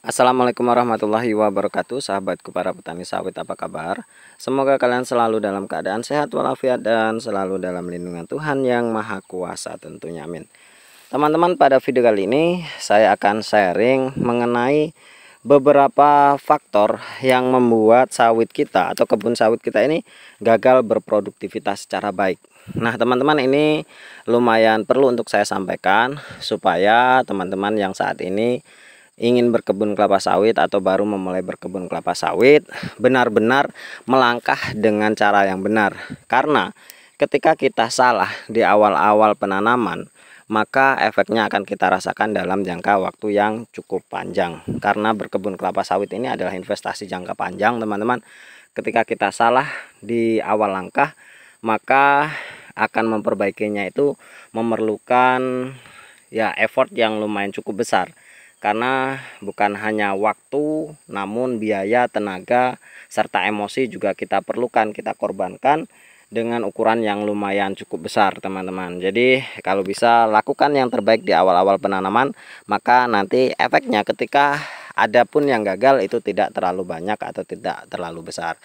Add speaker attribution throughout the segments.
Speaker 1: Assalamualaikum warahmatullahi wabarakatuh, sahabatku para petani sawit, apa kabar? Semoga kalian selalu dalam keadaan sehat walafiat dan selalu dalam lindungan Tuhan yang Maha Kuasa tentunya, amin. Teman-teman, pada video kali ini saya akan sharing mengenai beberapa faktor yang membuat sawit kita atau kebun sawit kita ini gagal berproduktivitas secara baik. Nah teman-teman, ini lumayan perlu untuk saya sampaikan supaya teman-teman yang saat ini ingin berkebun kelapa sawit atau baru memulai berkebun kelapa sawit benar-benar melangkah dengan cara yang benar. Karena ketika kita salah di awal-awal penanaman, maka efeknya akan kita rasakan dalam jangka waktu yang cukup panjang. Karena berkebun kelapa sawit ini adalah investasi jangka panjang, teman-teman. Ketika kita salah di awal langkah, maka akan memperbaikinya itu memerlukan effort yang lumayan cukup besar. Karena bukan hanya waktu, namun biaya, tenaga, serta emosi juga kita perlukan, kita korbankan dengan ukuran yang lumayan cukup besar, teman-teman. Jadi kalau bisa lakukan yang terbaik di awal-awal penanaman, maka nanti efeknya ketika ada pun yang gagal itu tidak terlalu banyak atau tidak terlalu besar.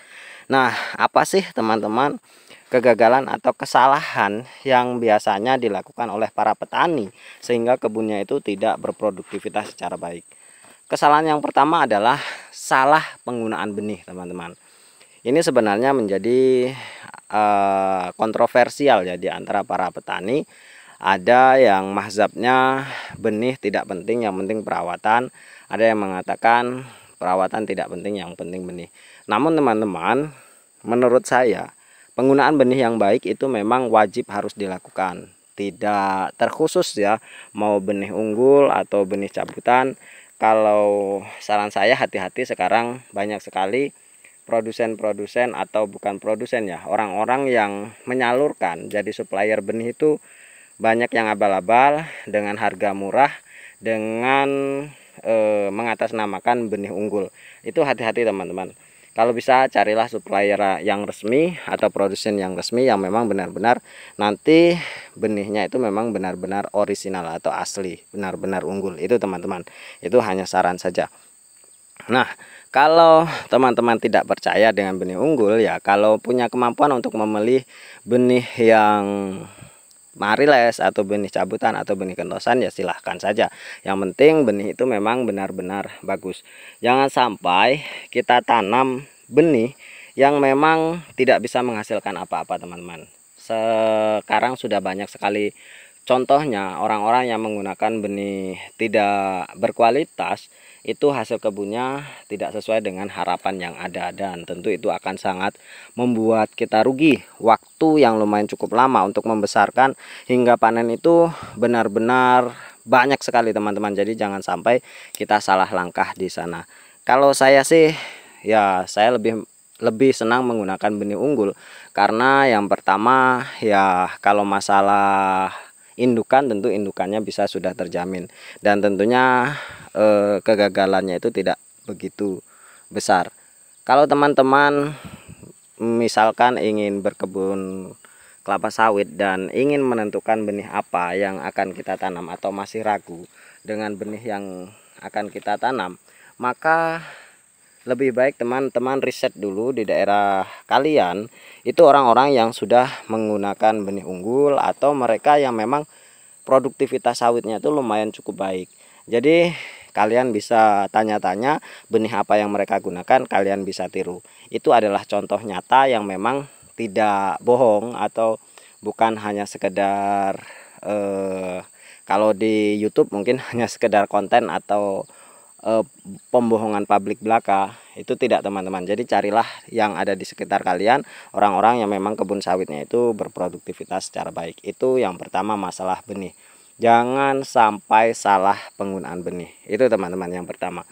Speaker 1: Nah, apa sih teman-teman kegagalan atau kesalahan yang biasanya dilakukan oleh para petani sehingga kebunnya itu tidak berproduktivitas secara baik? Kesalahan yang pertama adalah salah penggunaan benih, teman-teman. Ini sebenarnya menjadi kontroversial ya di antara para petani. Ada yang mazhabnya benih tidak penting, yang penting perawatan. Ada yang mengatakan perawatan tidak penting, yang penting benih. Namun teman-teman, menurut saya penggunaan benih yang baik itu memang wajib harus dilakukan. Tidak terkhusus ya, mau benih unggul atau benih cabutan. Kalau saran saya, hati-hati, sekarang banyak sekali produsen-produsen atau bukan produsen ya, orang-orang yang menyalurkan jadi supplier benih itu banyak yang abal-abal dengan harga murah dengan mengatasnamakan benih unggul. Itu hati-hati teman-teman. Kalau bisa carilah supplier yang resmi atau produsen yang resmi yang memang benar-benar nanti benihnya itu memang benar-benar orisinal atau asli, benar-benar unggul. Itu teman-teman, itu hanya saran saja. Nah, kalau teman-teman tidak percaya dengan benih unggul ya, kalau punya kemampuan untuk memilih benih yang mariles atau benih cabutan atau benih kentosan ya silahkan saja. Yang penting benih itu memang benar-benar bagus. Jangan sampai kita tanam benih yang memang tidak bisa menghasilkan apa-apa, teman-teman. Sekarang sudah banyak sekali contohnya orang-orang yang menggunakan benih tidak berkualitas, itu hasil kebunnya tidak sesuai dengan harapan yang ada, dan tentu itu akan sangat membuat kita rugi waktu yang lumayan cukup lama untuk membesarkan hingga panen itu benar-benar banyak sekali, teman-teman. Jadi jangan sampai kita salah langkah di sana. Kalau saya sih ya, saya lebih senang menggunakan benih unggul karena yang pertama ya, kalau masalah indukan tentu indukannya bisa sudah terjamin, dan tentunya kegagalannya itu tidak begitu besar. Kalau teman-teman misalkan ingin berkebun kelapa sawit dan ingin menentukan benih apa yang akan kita tanam atau masih ragu dengan benih yang akan kita tanam, maka lebih baik teman-teman riset dulu di daerah kalian itu orang-orang yang sudah menggunakan benih unggul atau mereka yang memang produktivitas sawitnya itu lumayan cukup baik. Jadi kalian bisa tanya-tanya benih apa yang mereka gunakan, kalian bisa tiru. Itu adalah contoh nyata yang memang tidak bohong atau bukan hanya sekedar kalau di YouTube mungkin hanya sekedar konten atau pembohongan publik belaka. Itu tidak, teman-teman. Jadi carilah yang ada di sekitar kalian, orang-orang yang memang kebun sawitnya itu berproduktivitas secara baik. Itu yang pertama, masalah benih. Jangan sampai salah penggunaan benih. Itu teman-teman yang pertama.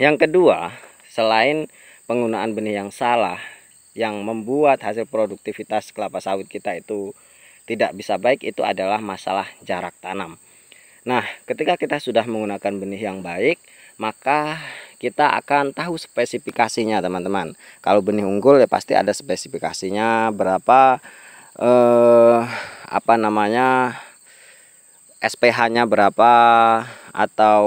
Speaker 1: Yang kedua, selain penggunaan benih yang salah yang membuat hasil produktivitas kelapa sawit kita itu tidak bisa baik, itu adalah masalah jarak tanam. Nah, ketika kita sudah menggunakan benih yang baik, maka kita akan tahu spesifikasinya, teman-teman. Kalau benih unggul ya pasti ada spesifikasinya, berapa SPH-nya berapa, atau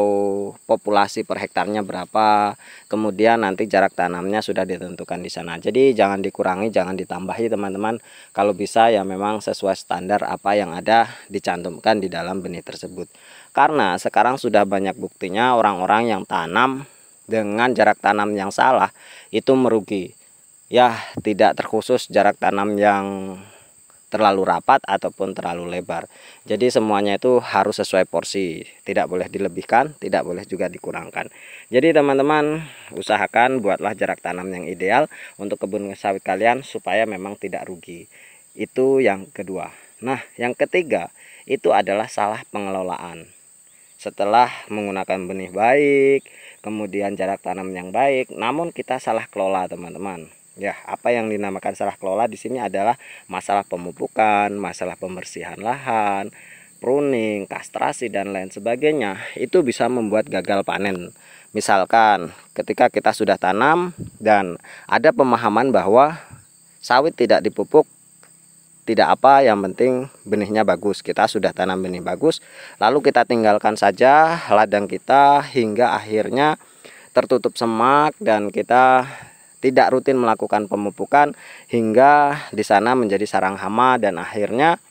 Speaker 1: populasi per hektarnya berapa, kemudian nanti jarak tanamnya sudah ditentukan di sana. Jadi jangan dikurangi, jangan ditambahi teman-teman. Kalau bisa ya memang sesuai standar apa yang ada dicantumkan di dalam benih tersebut. Karena sekarang sudah banyak buktinya orang-orang yang tanam dengan jarak tanam yang salah itu merugi. Ya, tidak terkhusus jarak tanam yang terlalu rapat ataupun terlalu lebar. Jadi semuanya itu harus sesuai porsi, tidak boleh dilebihkan, tidak boleh juga dikurangkan. Jadi teman-teman usahakan buatlah jarak tanam yang ideal untuk kebun sawit kalian supaya memang tidak rugi. Itu yang kedua. Nah, yang ketiga itu adalah salah pengelolaan. Setelah menggunakan benih baik, kemudian jarak tanam yang baik, namun kita salah kelola teman-teman. Ya, apa yang dinamakan salah kelola di sini adalah masalah pemupukan, masalah pembersihan lahan, pruning, kastrasi dan lain sebagainya. Itu bisa membuat gagal panen. Misalkan ketika kita sudah tanam dan ada pemahaman bahwa sawit tidak dipupuk tidak apa, yang penting benihnya bagus. Kita sudah tanam benih bagus, lalu kita tinggalkan saja ladang kita hingga akhirnya tertutup semak dan kita tidak rutin melakukan pemupukan hingga di sana menjadi sarang hama dan akhirnya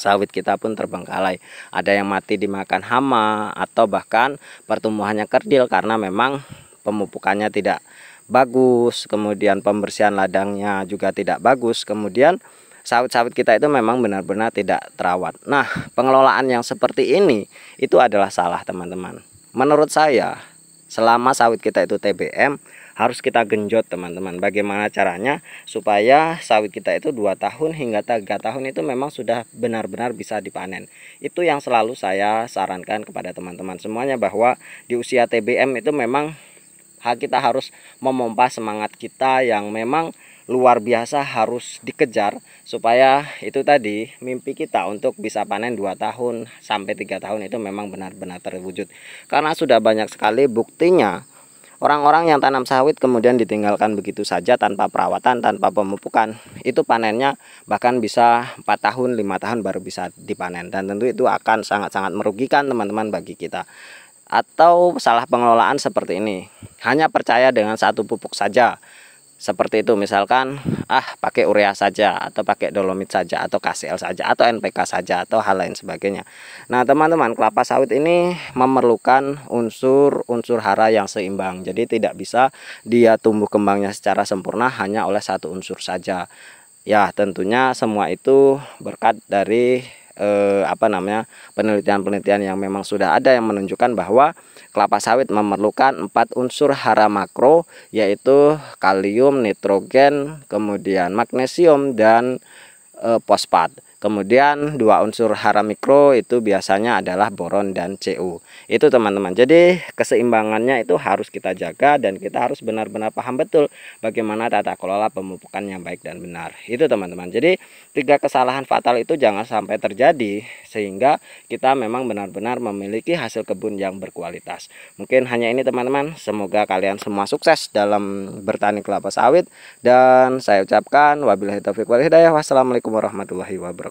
Speaker 1: sawit kita pun terbengkalai. Ada yang mati dimakan hama atau bahkan pertumbuhannya kerdil karena memang pemupukannya tidak bagus, kemudian pembersihan ladangnya juga tidak bagus, kemudian sawit-sawit kita itu memang benar-benar tidak terawat. Nah, pengelolaan yang seperti ini itu adalah salah teman-teman. Menurut saya, selama sawit kita itu TBM, harus kita genjot teman-teman. Bagaimana caranya supaya sawit kita itu 2 tahun hingga 3 tahun itu memang sudah benar-benar bisa dipanen. Itu yang selalu saya sarankan kepada teman-teman semuanya, bahwa di usia TBM itu memang kita harus memompa semangat kita yang memang luar biasa, harus dikejar supaya itu tadi mimpi kita untuk bisa panen 2 tahun sampai 3 tahun itu memang benar-benar terwujud. Karena sudah banyak sekali buktinya orang-orang yang tanam sawit kemudian ditinggalkan begitu saja tanpa perawatan, tanpa pemupukan, itu panennya bahkan bisa 4 tahun, 5 tahun baru bisa dipanen. Dan tentu itu akan sangat-sangat merugikan teman-teman bagi kita. Atau salah pengelolaan seperti ini, hanya percaya dengan satu pupuk saja. Seperti itu, misalkan pakai urea saja, atau pakai dolomit saja, atau KCL saja, atau NPK saja, atau hal lain sebagainya. Nah teman-teman, kelapa sawit ini memerlukan unsur hara yang seimbang. Jadi tidak bisa dia tumbuh kembangnya secara sempurna hanya oleh satu unsur saja. Ya tentunya semua itu berkat dari penelitian-penelitian yang memang sudah ada yang menunjukkan bahwa kelapa sawit memerlukan 4 unsur hara makro, yaitu kalium, nitrogen, kemudian magnesium dan fosfat. Kemudian 2 unsur hara mikro itu biasanya adalah boron dan Cu. Itu teman-teman. Jadi keseimbangannya itu harus kita jaga dan kita harus benar-benar paham betul bagaimana tata kelola pemupukan yang baik dan benar. Itu teman-teman. Jadi 3 kesalahan fatal itu jangan sampai terjadi sehingga kita memang benar-benar memiliki hasil kebun yang berkualitas. Mungkin hanya ini teman-teman. Semoga kalian semua sukses dalam bertani kelapa sawit dan saya ucapkan wabillahi taufiq wal hidayah. Wassalamualaikum warahmatullahi wabarakatuh.